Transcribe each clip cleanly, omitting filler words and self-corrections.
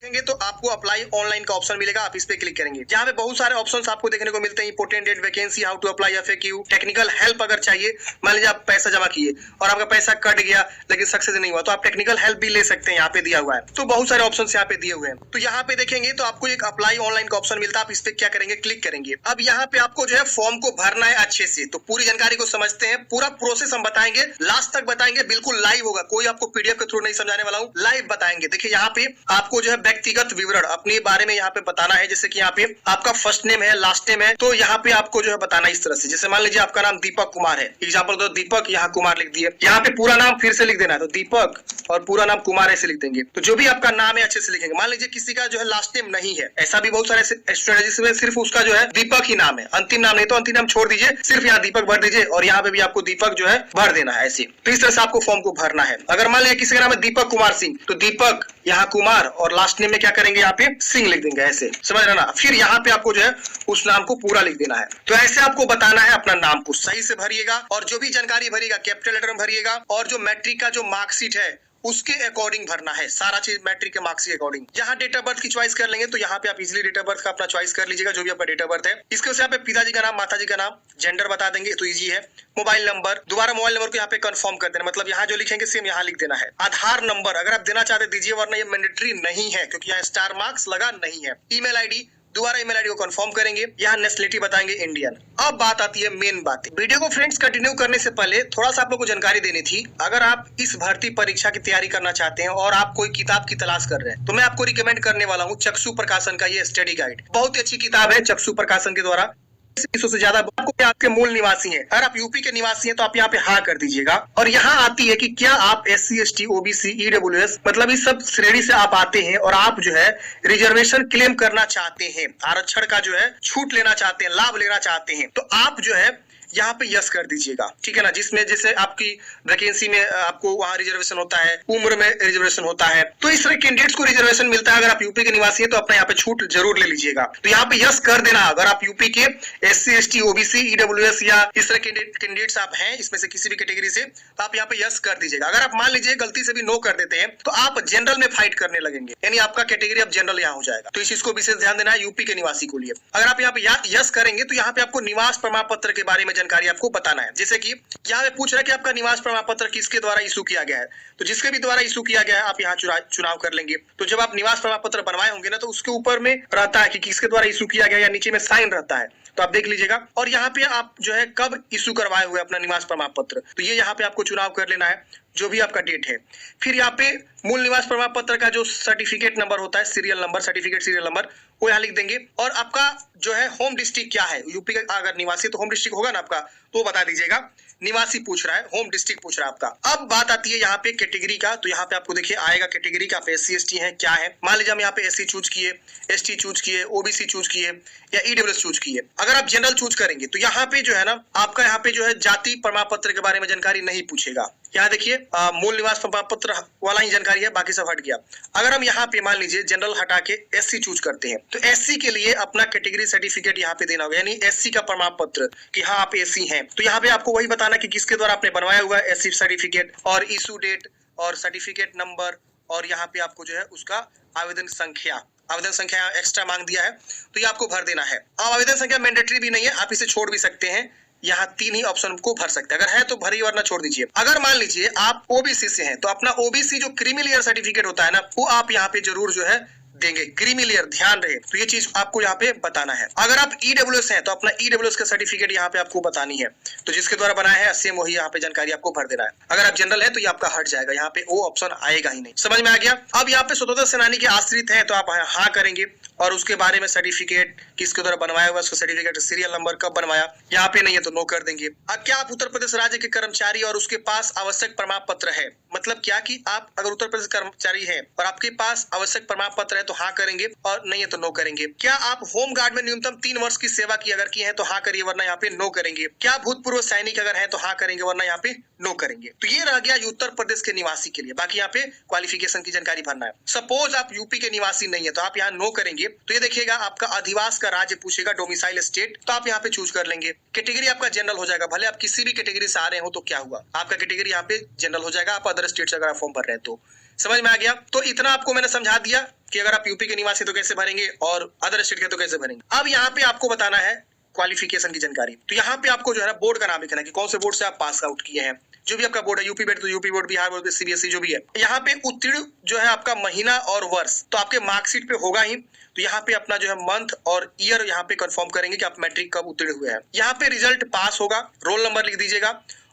देखेंगे तो आपको अप्लाई ऑनलाइन का ऑप्शन मिलेगा। आप इस पे क्लिक करेंगे, जहाँ पे बहुत सारे ऑप्शंस आपको देखने को मिलते हैं। Important date, vacancy, how to apply, FAQ, technical help अगर चाहिए। मान लीजिए आप पैसा जमा किए और आपका पैसा कट गया लेकिन सक्सेस नहीं हुआ, तो आप टेक्निकल हेल्प भी ले सकते हैं। यहाँ पे दिया हुआ है, तो बहुत सारे ऑप्शन यहाँ पे दिए हुए हैं। तो यहाँ पे देखेंगे तो आपको एक अप्लाई ऑनलाइन का ऑप्शन मिलता है। आप इस पे क्या करेंगे, क्लिक करेंगे। अब यहाँ पे आपको जो है फॉर्म को भरना है अच्छे से। तो पूरी जानकारी को समझते हैं, पूरा प्रोसेस हम बताएंगे, लास्ट तक बताएंगे, बिल्कुल लाइव होगा। कोई आपको पीडीएफ के थ्रू नहीं समझाने वाला हूँ, लाइव बताएंगे। देखिए यहाँ पे आपको जो है व्यक्तिगत विवरण अपने बारे में यहाँ पे बताना है। जैसे कि यहाँ पे आपका फर्स्ट नेम है, लास्ट नेम है, तो यहाँ पे आपको जो है बताना इस तरह से। जैसे मान लीजिए आपका नाम दीपक कुमार है, एग्जाम्पल दो, दीपक यहाँ कुमार लिख दिए। यहाँ पे पूरा नाम फिर से लिख देना है, तो दीपक और पूरा नाम कुमार ऐसे लिख देंगे। तो जो भी आपका नाम है अच्छे से लिखेंगे। मान लीजिए किसी का जो है लास्ट नेम नहीं है, ऐसा भी बहुत सारे स्टूडेंट जिसमें सिर्फ उसका जो है दीपक ही नाम है, अंतिम नाम नहीं, तो अंतिम नाम छोड़ दीजिए, सिर्फ यहाँ दीपक भर दीजिए और यहाँ पे भी आपको दीपक जो है भर देना है ऐसे। तो इस तरह से आपको फॉर्म को भरना है। अगर मान लीजिए किसी का नाम है दीपक कुमार सिंह, तो दीपक यहाँ कुमार और लास्ट नेम में क्या करेंगे, यहाँ पे सिंह लिख देंगे ऐसे, समझ रहे ना। फिर यहाँ पे आपको जो है उस नाम को पूरा लिख देना है। तो ऐसे आपको बताना है, अपना नाम को सही से भरिएगा और जो भी जानकारी भरिएगा कैपिटल लेटर में भरिएगा। और जो मैट्रिक का जो मार्कशीट है उसके अकॉर्डिंग भरना है, सारा चीज मैट्रिक के मार्क्स के अकॉर्डिंग। यहाँ डेट ऑफ बर्थ की चॉइस कर लेंगे, तो यहाँ पे आप इजीली डेट ऑफ बर्थ का अपना चॉइस कर लीजिएगा, जो भी आपका डेट ऑफ बर्थ है। इसके यहाँ पे पिताजी का नाम, माताजी का नाम, जेंडर बता देंगे तो इजी है। मोबाइल नंबर, दोबारा मोबाइल नंबर को यहाँ पे कंफर्म कर देना, मतलब यहाँ जो लिखेंगे सेम यहाँ लिख देना है। आधार नंबर अगर आप देना चाहते दीजिए, वरना ये मैंडेटरी नहीं है क्योंकि यहाँ स्टार मार्क्स लगा नहीं है। ईमेल आईडी, दोबारा ईमेल आईडी को कंफर्म करेंगे। यहाँ नेशनलिटी बताएंगे इंडियन। अब बात आती है मेन बात। वीडियो को फ्रेंड्स कंटिन्यू करने से पहले थोड़ा सा आप लोगों को जानकारी देनी थी। अगर आप इस भर्ती परीक्षा की तैयारी करना चाहते हैं और आप कोई किताब की तलाश कर रहे हैं, तो मैं आपको रिकमेंड करने वाला हूँ चक्षु प्रकाशन का ये स्टडी गाइड। बहुत ही अच्छी किताब है चक्षु प्रकाशन के द्वारा। से ज्यादा आपको आपके मूल निवासी हैं। अगर आप यूपी के निवासी हैं तो आप यहाँ पे हाँ कर दीजिएगा। और यहाँ आती है कि क्या आप SC ST OBC EWS मतलब इस सब श्रेणी से आप आते हैं और आप जो है रिजर्वेशन क्लेम करना चाहते हैं, आरक्षण का जो है छूट लेना चाहते हैं, लाभ लेना चाहते हैं, तो आप जो है यहाँ पे यस कर दीजिएगा, ठीक है ना। जिसमें जैसे आपकी वैकेंसी में आपको वहाँ रिजर्वेशन होता है, उम्र में रिजर्वेशन होता है, तो इस तरह कैंडिडेट्स को रिजर्वेशन मिलता है। अगर आप यूपी के निवासी हैं तो अपना यहाँ पे छूट जरूर ले लीजिएगा। तो यहाँ पे यस कर देना अगर आप यूपी के SC ST OBC EWS या इस तरह कैंडिडेट्स आप हैं, इसमें से किसी भी कैटेगरी से, तो आप यहाँ पे यस कर दीजिएगा। अगर आप मान लीजिए गलती से भी नो कर देते हैं तो आप जनरल में फाइट करने लगेंगे, यानी आपका कैटेगरी अब जनरल यहाँ हो जाएगा। तो इस चीज को विशेष ध्यान देना है यूपी के निवासी को लिए। अगर आप यहाँ पे यस करेंगे तो यहाँ पे आपको निवास प्रमाण पत्र के बारे में जानकारी आपको बताना है। जैसे कि यहाँ पे पूछ रहा है कि आपका निवास प्रमाण पत्र किसके द्वारा इशू किया गया है, तो जिसके भी द्वारा इशू किया गया है आप यहाँ चुनाव कर लेंगे। तो जब आप निवास प्रमाण पत्र बनवाए होंगे ना, तो उसके ऊपर में रहता है कि किसके द्वारा इशू किया गया, या नीचे में साइन रहता है, तो आप देख लीजिएगा। और यहाँ पे आप जो है कब इशू करवाए हुए अपना निवास प्रमाण पत्र, तो ये यहाँ पे आपको चुनाव कर लेना है, जो भी आपका डेट है। फिर यहाँ पे मूल निवास प्रमाण पत्र का जो सर्टिफिकेट नंबर होता है, serial number, certificate serial number, वो यहाँ लिख देंगे। और आपका जो है होम डिस्ट्रिक्ट क्या है, यूपी का अगर निवासी तो होम डिस्ट्रिक्ट होगा ना आपका, तो बता दीजिएगा। निवासी पूछ रहा है, होम डिस्ट्रिक्ट पूछ रहा है आपका। अब बात आती है यहाँ पे कैटेगरी का, तो यहाँ पे आपको देखिए आएगा कैटेगरी का, आप SC ST है क्या है। मान लीजिए हम यहाँ पे SC चूज किए, ST चूज किए, OBC चूज किए या EWS चूज किए। अगर आप जनरल चूज करेंगे तो यहाँ पे जो है ना आपका यहाँ पे जो है जाति प्रमाण पत्र के बारे में जानकारी नहीं पूछेगा। यहाँ देखिए मूल निवास प्रमाण पत्र वाला ही जानकारी है, बाकी सब हट गया। अगर हम यहाँ पे मान लीजिए जनरल हटा के SC चूज करते हैं, तो SC के लिए अपना कैटेगरी सर्टिफिकेट यहाँ पे देना होगा, यानी SC का प्रमाण पत्र कि हाँ आप SC हैं। तो यहाँ पे आपको वही बताना कि किसके द्वारा आपने बनवाया हुआ है SC सर्टिफिकेट, और इशू डेट और सर्टिफिकेट नंबर, और यहाँ पे आपको जो है उसका आवेदन संख्या एक्स्ट्रा मांग दिया है, तो ये आपको भर देना है। अब आवेदन संख्या मैंडेटरी भी नहीं है, आप इसे छोड़ भी सकते हैं। यहाँ 3 ही ऑप्शन को भर सकते हैं, अगर है तो भरिए वरना छोड़ दीजिए। अगर मान लीजिए आप OBC से हैं तो अपना OBC जो क्रीमी लेयर सर्टिफिकेट होता है ना, वो आप यहाँ पे जरूर जो है देंगे, क्रीमी लेयर, ध्यान रहे। तो ये चीज आपको यहाँ पे बताना है। अगर आप EWS हैं तो अपना EWS का सर्टिफिकेट यहाँ पे आपको बतानी है, तो जिसके द्वारा बनाया है सेम वही यहाँ पे जानकारी आपको भर देना है। अगर आप जनरल है तो ये आपका हट जाएगा, यहाँ पे वो ऑप्शन आएगा ही नहीं। समझ में आ गया। अब यहाँ पे स्वतंत्र सेनानी के आश्रित है तो आप हाँ करेंगे, और उसके बारे में सर्टिफिकेट किसके द्वारा बनवाया हुआ, उसका सर्टिफिकेट, सीरियल नंबर, कब बनवाया, यहाँ पे नहीं है तो नो कर देंगे। अब क्या आप उत्तर प्रदेश राज्य के कर्मचारी और उसके पास आवश्यक प्रमाण पत्र है, मतलब क्या कि आप अगर उत्तर प्रदेश कर्मचारी है और आपके पास आवश्यक प्रमाण पत्र है तो हाँ करेंगे, और नहीं है तो नो करेंगे। क्या आप होम गार्ड में न्यूनतम 3 वर्ष की सेवा की अगर की है तो हाँ करिए, वरना यहाँ पे नो करेंगे। क्या भूतपूर्व सैनिक अगर है तो हाँ करेंगे, वरना यहाँ पे नो करेंगे। तो ये रह गया उत्तर प्रदेश के निवासी के लिए। बाकी यहाँ पे क्वालिफिकेशन की जानकारी भरना है। सपोज आप यूपी के निवासी नहीं है तो आप यहाँ नो करेंगे, तो ये देखिएगा आपका अधिवास का राज्य पूछेगा, डोमिसाइल स्टेट, तो आप यहाँ पे चूज कर लेंगे। कैटेगरी आपका जनरल हो जाएगा, भले आप किसी भी कैटेगरी से आ रहे हो तो क्या हुआ, आपका कैटेगरी यहाँ पे जनरल हो जाएगा। आप अदर स्टेट से अगर आप फॉर्म भर रहे हैं तो समझ में आ गया? तो इतना आपको मैंने समझा दिया कि अगर आप यूपी के निवासी तो कैसे भरेंगे और अदर स्टेट के तो कैसे भरेंगे। अब यहाँ पे आपको बताना है क्वालिफिकेशन की जानकारी। तो यहाँ पे आपको जो है ना बोर्ड का नाम लिखना है कि कौन से बोर्ड से आप पास आउट किए हैं। जो भी आपका बोर्ड है, यूपी बोर्ड तो UP board, Bihar board, CBSE जो भी है। यहाँ पे उत्तीर्ण जो है आपका महीना और वर्ष तो आपके मार्कशीट पे होगा ही। तो यहाँ पे अपना जो है मंथ और ईयर यहाँ पे कंफर्म करेंगे कि आप मैट्रिक कब उत्तीर्ण हुए हैं। यहाँ पे रिजल्ट पास होगा, रोल नंबर लिख दीजिएगा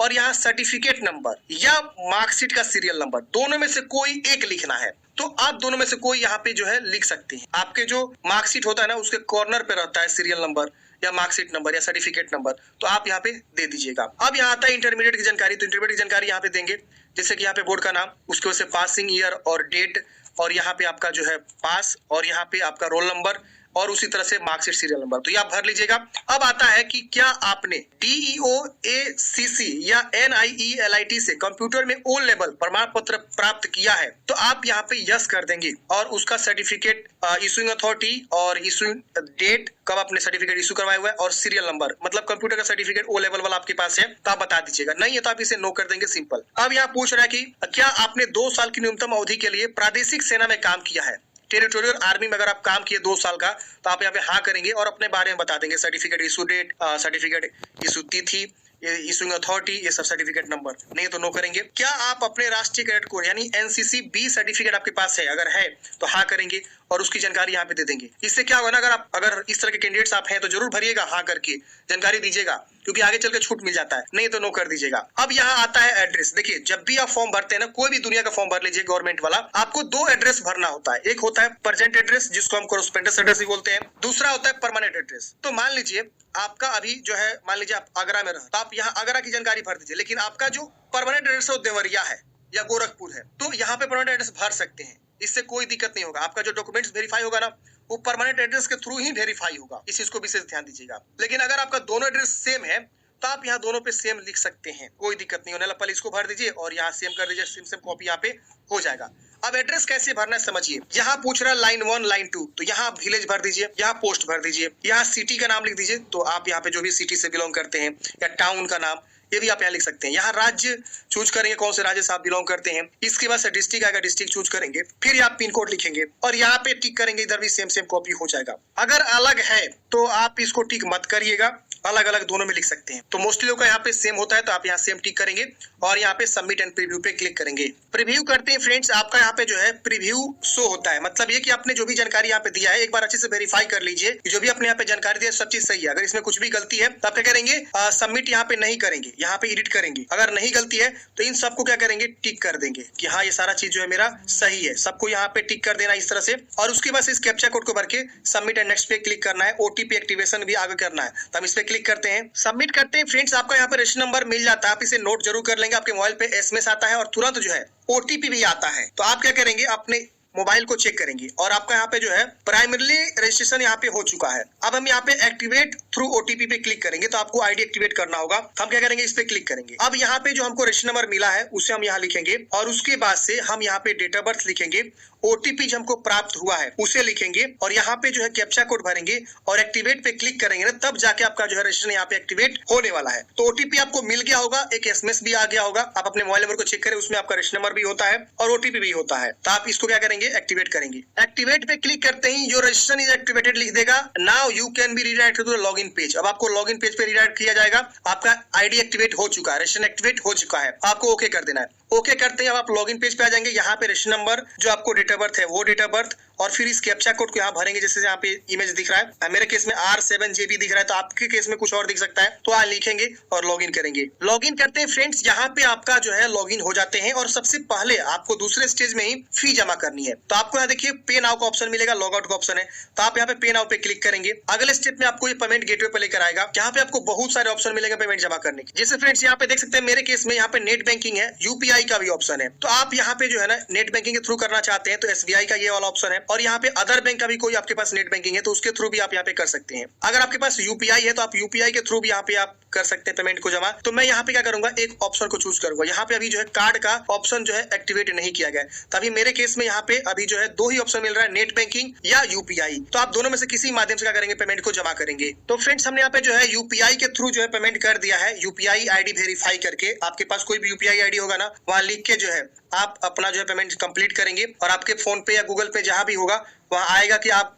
और यहाँ सर्टिफिकेट नंबर या मार्कशीट का सीरियल नंबर दोनों में से कोई एक लिखना है। तो आप दोनों में से कोई यहाँ पे जो है लिख सकते हैं। आपके जो मार्कशीट होता है ना उसके कॉर्नर पे रहता है सीरियल नंबर या मार्कशीट नंबर या सर्टिफिकेट नंबर, तो आप यहाँ पे दे दीजिएगा। अब यहाँ आता है इंटरमीडिएट की जानकारी। तो इंटरमीडिएट की जानकारी यहाँ पे देंगे, जैसे कि यहाँ पे बोर्ड का नाम, उसके वजह से पासिंग ईयर और डेट, और यहाँ पे आपका जो है पास, और यहाँ पे आपका रोल नंबर, और उसी तरह से मार्कशीट सीरियल नंबर। तो ये आप भर लीजिएगा। अब आता है कि क्या आपने DEO ACC या NIELIT से कंप्यूटर में O लेवल प्रमाण पत्र प्राप्त किया है। तो आप यहाँ पे यस कर देंगे और उसका सर्टिफिकेट, इशूइंग अथॉरिटी और इशूइंग डेट, कब आपने सर्टिफिकेट इशू करवाया हुआ है, और सीरियल नंबर, मतलब कंप्यूटर का सर्टिफिकेट O लेवल वाला आपके पास है तो आप बता दीजिएगा। नहीं है तो आप इसे नो कर देंगे, सिंपल। अब यहाँ पूछ रहा है कि क्या आपने 2 साल की न्यूनतम अवधि के लिए प्रादेशिक सेना में काम किया है। टेरिटोरियल आर्मी में अगर आप काम किए 2 साल का तो आप यहाँ पे हाँ करेंगे और अपने बारे में बता देंगे, certificate issue date, certificate issue तिथि, इशूइंग अथॉरिटी, ये सब सर्टिफिकेट नंबर। नहीं तो नो करेंगे। क्या आप अपने राष्ट्रीय कैडेट कोर यानी NCC B सर्टिफिकेट आपके पास है, अगर है तो हाँ करेंगे और उसकी जानकारी यहाँ पे दे देंगे। इससे क्या होगा ना, अगर इस तरह के कैंडिडेट्स आप हैं तो जरूर भरिएगा, हाँ करके जानकारी दीजिएगा, क्योंकि आगे चल के छूट मिल जाता है। नहीं तो नो कर दीजिएगा। अब यहाँ आता है एड्रेस। देखिए, जब भी आप फॉर्म भरते हैं ना, कोई भी दुनिया का फॉर्म भर लीजिए गवर्नमेंट वाला, आपको 2 एड्रेस भरना होता है। एक होता है प्रेजेंट एड्रेस जिसको हम कोरेस्पोंडेंस एड्रेस भी बोलते हैं, दूसरा होता है परमानेंट एड्रेस। तो मान लीजिए आपका अभी जो है, मान लीजिए आप आगरा में रहते, तो आप यहाँ आगरा की जानकारी भर दीजिए, लेकिन आपका जो परमानेंट एड्रेस है वो देवरिया है या गोरखपुर है, तो यहाँ पे परमानेंट एड्रेस भर सकते हैं। इससे कोई दिक्कत नहीं होगा। आपका जो डॉक्यूमेंट्स वेरीफाई होगा ना, वो परमानेंट एड्रेस के थ्रू ही वेरीफाई होगा। इस चीज को विशेष ध्यान दीजिएगा। लेकिन अगर आपका दोनों एड्रेस सेम है तो आप यहाँ दोनों पे सेम लिख सकते हैं, कोई दिक्कत नहीं होने। पहले इसको भर दीजिए और यहाँ सेम कर दीजिए, सेम कॉपी यहाँ पे हो जाएगा। अब एड्रेस कैसे भरना है समझिए। यहाँ पूछ रहा है लाइन 1 लाइन 2, तो यहाँ विलेज भर दीजिए, यहाँ पोस्ट भर दीजिए, यहाँ सिटी का नाम लिख दीजिए। तो आप यहाँ पे जो भी सिटी से बिलोंग करते हैं या टाउन का नाम, ये भी आप यहाँ लिख सकते हैं। यहाँ राज्य चूज करेंगे, कौन से राज्य से आप बिलोंग करते हैं। इसके बाद से डिस्ट्रिक्ट आएगा, डिस्ट्रिक्ट चूज करेंगे, फिर आप पिन कोड लिखेंगे और यहाँ पे टिक करेंगे। इधर भी सेम कॉपी हो जाएगा। अगर अलग है तो आप इसको टिक मत करिएगा, अलग अलग दोनों में लिख सकते हैं। तो मोस्टली लोग का यहाँ पे सेम होता है, तो आप यहाँ सेम टिक करेंगे और यहाँ पे सबमिट एंड प्रीव्यू पे क्लिक करेंगे। प्रीव्यू करते हैं फ्रेंड्स, आपका यहाँ पे जो है प्रीव्यू शो होता है। मतलब ये कि आपने जो भी जानकारी यहाँ पे दिया है, एक बार अच्छे से वेरीफाई कर लीजिए कि जो भी आपने यहाँ पे जानकारी दिया है सब चीज सही है। अगर इसमें कुछ भी गलती है तो आप क्या करेंगे, सबमिट यहाँ पे नहीं करेंगे, यहाँ पे एडिट करेंगे। अगर नहीं गलती है तो इन सबको क्या करेंगे, टिक कर देंगे कि हाँ ये सारा चीज जो है मेरा सही है। सबको यहाँ पे टिक कर देना इस तरह से, और उसके बाद इस कैप्चा कोड को भर के सबमिट एंड नेक्स्ट पे क्लिक करना है। OTP एक्टिवेशन भी आगे करना है, तो हम इस पे क्लिक करते हैं, सबमिट करते हैं। फ्रेंड्स, आपका यहाँ पे रजिस्टर नंबर मिल जाता है, आप इसे नोट जरूर कर लेंगे। आपके मोबाइल पे SMS आता है और तुरंत जो है OTP भी आता है। तो आप क्या करेंगे, अपने मोबाइल को चेक करेंगे और आपका यहाँ पे जो है प्राइमरीली रजिस्ट्रेशन यहाँ पे हो चुका है। अब हम यहाँ पे एक्टिवेट थ्रू OTP पे क्लिक करेंगे, तो आपको ID एक्टिवेट करना होगा। हम क्या करेंगे, इस पे क्लिक करेंगे। अब यहाँ पे जो हमको रजिस्टर नंबर मिला है उसे हम यहाँ लिखेंगे और उसके बाद से हम यहाँ पे डेट ऑफ बर्थ लिखेंगे, OTP जो हमको प्राप्त हुआ है उसे लिखेंगे और यहाँ पे जो है कैप्चा कोड भरेंगे और एक्टिवेट पे क्लिक करेंगे ना, तब जाके आपका जो है रजिस्ट्रेशन यहाँ पे एक्टिवेट होने वाला है। तो OTP आपको मिल गया होगा, एक SMS भी आ गया होगा। आप अपने मोबाइल नंबर को चेक करें, उसमें आपका रजिस्ट्रेशन नंबर भी होता है और OTP भी होता है। तो आप इसको क्या करेंगे, एक्टिवेट करेंगे। एक्टिवेट पे क्लिक करते ही जो रजिस्ट्रेशन इज एक्टिवेटेड लिख देगा। Now you can be redirected to the login page. अब आपको लॉगिन पेज पे रीडायरेक्ट किया जाएगा। आपका ID एक्टिवेट हो चुका है, रजिस्ट्रेशन एक्टिवेट हो चुका है, आपको ओके कर देना है। ओके करते हैं अब आप लॉगिन पेज पे आ जाएंगे। यहाँ पे रजिस्टर नंबर जो आपको डेट ऑफ बर्थ है वो डेट ऑफ बर्थ, और फिर इस कैप्चा कोड को यहाँ भरेंगे। जैसे यहाँ पे इमेज दिख रहा है, मेरे केस में R7JB दिख रहा है, तो आपके केस में कुछ और दिख सकता है। तो यहाँ लिखेंगे और लॉगिन करेंगे। लॉगिन करते हैं फ्रेंड्स, यहाँ पे आपका जो है लॉगिन हो जाते हैं और सबसे पहले आपको दूसरे स्टेज में ही फी जमा करनी है। तो आपको यहाँ देखिए पे नाउ का ऑप्शन मिलेगा, लॉग आउट का ऑप्शन है, तो आप यहाँ पे पे नाउ पे क्लिक करेंगे। अगले स्टेप में आपको ये पेमेंट गेटवे पे लेकर आएगा, जहाँ पे आपको बहुत सारे ऑप्शन मिलेंगे पेमेंट जमा करने के। जैसे फ्रेंड्स यहाँ पे देख सकते हैं, मेरे केस में यहाँ पे नेट बैंकिंग है, UPI का भी ऑप्शन है। तो आप यहाँ पे जो है ना नेट बैंकिंग के थ्रू करना चाहते हैं तो SBI का ये वाला ऑप्शन है, और यहाँ पे अदर बैंक का भी कोई आपके पास नेट बैंकिंग है तो उसके थ्रू भी आप यहाँ पे कर सकते हैं। अगर आपके पास UPI है तो आप UPI के थ्रू भी यहाँ पे आप कर सकते हैं पेमेंट को जमा। तो मैं यहाँ पे क्या करूंगा, एक ऑप्शन को चूज करूंगा। यहाँ पे अभी जो है कार्ड का ऑप्शन जो है एक्टिवेट नहीं किया गया है, तभी मेरे केस में यहाँ पे अभी जो है 2 ही ऑप्शन मिल रहा है, नेट बैंकिंग या यूपीआई। तो आप दोनों में से किसी माध्यम से क्या करेंगे, पेमेंट को जमा करेंगे। तो फ्रेंड्स हमने यहाँ पे जो है यूपीआई के थ्रू जो है पेमेंट कर दिया है, यूपीआई आईडी वेरीफाई करके। आपके पास कोई भी यूपीआई आईडी होगा ना, वहां लिख के जो है आप अपना जो है पेमेंट कंप्लीट करेंगे और आपके फोन पे या गूगल पे जहां भी होगा वहां आएगा कि आप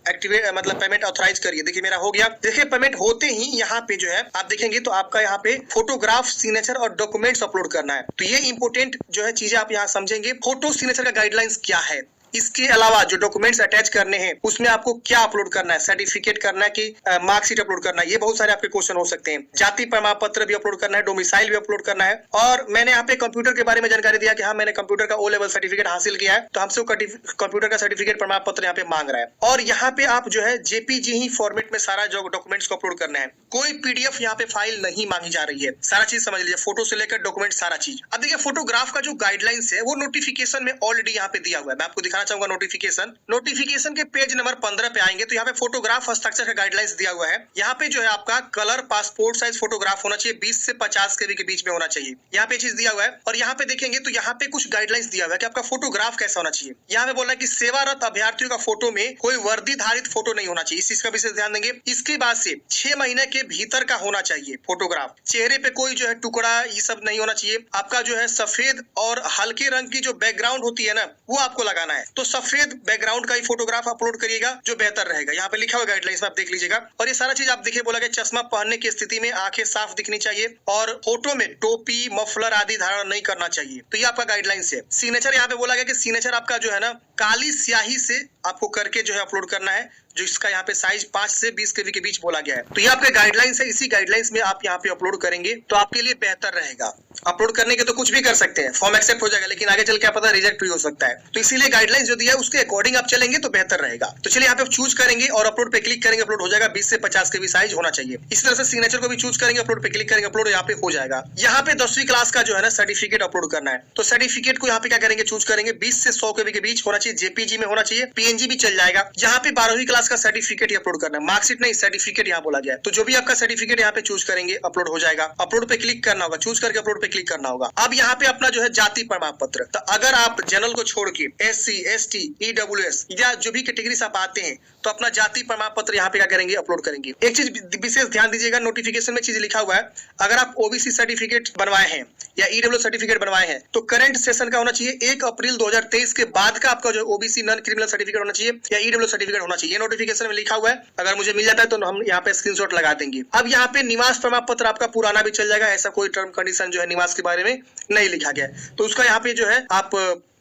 एक्टिवेट मतलब पेमेंट ऑथराइज करिए। देखिए मेरा हो गया। देखिए पेमेंट होते ही यहाँ पे जो है आप देखेंगे तो आपका यहाँ पे फोटोग्राफ, सिग्नेचर और डॉक्यूमेंट्स अपलोड करना है। तो ये इंपॉर्टेंट जो है चीजें आप यहाँ समझेंगे। फोटो सिग्नेचर का गाइडलाइंस क्या है, इसके अलावा जो डॉक्यूमेंट्स अटैच करने हैं उसमें आपको क्या अपलोड करना है, सर्टिफिकेट करना है कि मार्कशीट अपलोड करना है, ये बहुत सारे आपके क्वेश्चन हो सकते हैं। जाति प्रमाण पत्र भी अपलोड करना है, डोमिसाइल भी अपलोड करना है। और मैंने यहाँ पे कंप्यूटर के बारे में जानकारी दिया कि हाँ मैंने कंप्यूटर का O लेवल सर्टिफिकेट हासिल किया है, तो हमसे कंप्यूटर का सर्टिफिकेट प्रमाण पत्र यहाँ पे मांग रहा है। और यहाँ पे आप जो है जेपीजी ही फॉर्मेट में सारा जो डॉक्यूमेंट्स को अपलोड करना है, कोई पीडीएफ यहाँ पे फाइल नहीं मांगी जा रही है। सारा चीज समझ लीजिए, फोटो से लेकर डॉक्यूमेंट सारा चीज। अब देखिए फोटोग्राफ का जो गाइडलाइंस है वो नोटिफिकेशन में ऑलरेडी यहाँ पे दिया हुआ है। मैं आपको दिखाना चाहूंगा नोटिफिकेशन के पेज नंबर 15 पे आएंगे तो यहाँ पे फोटोग्राफ हस्ताक्षर का गाइडलाइंस दिया हुआ है। यहाँ पे जो है आपका कलर पासपोर्ट साइज फोटोग्राफ होना चाहिए, 20 से 50 केबी के बीच में होना चाहिए। यहाँ पे चीज दिया हुआ है। और यहाँ पे देखेंगे तो यहाँ पे कुछ गाइडलाइंस दिया हुआ है कि आपका फोटोग्राफ कैसा होना चाहिए। यहाँ पे बोला है कि सेवारत अभ्यर्थियों का फोटो में कोई वर्दी धारित फोटो नहीं होना चाहिए, इस चीज का विशेष ध्यान देंगे। इसके बाद से 6 महीने के भीतर का होना चाहिए फोटोग्राफ। चेहरे पे कोई जो है टुकड़ा ये सब नहीं होना चाहिए। आपका जो है सफेद और हल्के रंग की जो बैकग्राउंड होती है ना, वो आपको लगाना है। तो सफेद बैकग्राउंड का ही फोटोग्राफ अपलोड करिएगा जो बेहतर रहेगा। यहाँ पे लिखा हुआ गाइडलाइंस में आप देख लीजिएगा। और ये सारा चीज आप देखिए, बोला कि चश्मा पहनने की स्थिति में आंखें साफ दिखनी चाहिए और फोटो में टोपी, मफलर आदि धारण नहीं करना चाहिए। तो ये आपका गाइडलाइंस है। सिग्नेचर यहाँ पे बोला गया कि सिग्नेचर आपका जो है ना काली स्याही से आपको करके जो है अपलोड करना है, जो इसका यहाँ पे साइज 5 से 20 केबी के बीच बोला गया है। तो ये आपके गाइडलाइंस है, इसी गाइडलाइंस में आप यहाँ पे अपलोड करेंगे तो आपके लिए बेहतर रहेगा। अपलोड करने के तो कुछ भी कर सकते हैं, फॉर्म एक्सेप्ट हो जाएगा, लेकिन आगे चल के पता रिजेक्ट भी हो सकता है। तो इसीलिए गाइडलाइंस जो दिया है उसके अकॉर्डिंग आप चलेंगे तो बेहतर रहेगा। तो चलिए यहाँ पे चूज करेंगे और अपलोड पे क्लिक करेंगे, अपलोड हो जाएगा। 20 से 50 केबी साइज होना चाहिए। इसी तरह से सिग्नेचर को भी चूज करेंगे, अपलोड पे क्लिक करेंगे, अपलोड यहाँ पे हो जाएगा। यहाँ पे 10वीं क्लास का जो है ना सर्टिफिकेट अपलोड करना है। तो सर्टिफिकेट को यहाँ पे क्या करेंगे, चूज करेंगे। 20 से 100 केबी के बीच होना चाहिए, जेपीजी में होना चाहिए, पीएनजी भी चल जाएगा। यहाँ पे 12वीं क्लास का सर्टिफिकेट अपलोड करना है, मार्कशीट नहीं, सर्टिफिकेट यहाँ बोला गया है। तो जो भी आपका सर्टिफिकेट यहाँ पे चूज करेंगे अपलोड हो जाएगा। अपलोड पे क्लिक करना होगा, चूज करके अपलोड पे क्लिक करना होगा। अब यहाँ पे अपना जो है जाति प्रमाण पत्र। तो अगर आप जनरल को छोड़ के SC, ST, EWS या जो भी कैटेगरी से आप आते हैं तो अपना जाति प्रमाण पत्र यहाँ पे क्या करेंगे, अपलोड करेंगे। एक चीज विशेष ध्यान दीजिएगा, नोटिफिकेशन में चीज लिखा हुआ है, अगर आप OBC सर्टिफिकेट बनवाए हैं या EWS सर्टिफिकेट बनवाए हैं तो करंट सेशन का होना चाहिए 1 अप्रैल 2023 के बाद का आपका जो OBC नॉन क्रिमिनल सर्टिफिकेट होना चाहिए या EWS सर्टिफिकेट होना चाहिए। नोटिफिकेशन में लिखा हुआ है, अगर मुझे मिल जाता है तो हम यहाँ पे स्क्रीनशॉट लगा देंगे। अब यहाँ पे निवास प्रमाण पत्र आपका पुराना भी चल जाएगा, ऐसा कोई टर्म कंडीशन जो है निवास के बारे में नहीं लिखा गया है। तो उसका यहाँ पे जो है आप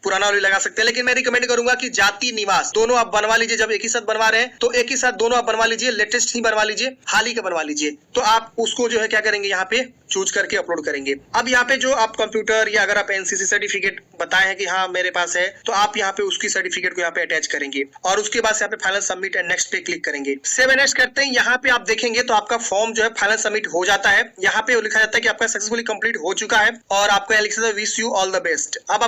पुराना वाली लगा सकते हैं, लेकिन मैं रिकमेंड करूंगा कि जाति निवास दोनों आप बनवा लीजिए। जब एक ही साथ बनवा रहे हैं तो एक ही साथ दोनों आप बनवा लीजिए, लेटेस्ट ही बनवा लीजिए, हाल ही का बनवा लीजिए। तो आप उसको जो है क्या करेंगे, यहाँ पे चूज करके अपलोड करेंगे। अब यहाँ पे जो आप कंप्यूटर या अगर आप NCC सर्टिफिकेट बताए हैं कि हाँ मेरे पास है, तो आप यहाँ पे उसकी सर्टिफिकेट को यहाँ पे अटैच करेंगे और उसके बाद यहाँ पे फाइनल सबमिट एंड नेक्स्ट पे क्लिक करेंगे। सेव एंड नेक्स्ट करते हैं। यहाँ पे आप देखेंगे तो आपका फॉर्म जो है फाइनल सबमिट हो जाता है। यहाँ पे लिखा जाता है कि आपका सक्सेसफुली कंप्लीट हो चुका है और आपको लिखा जाता है wish you all the best. अब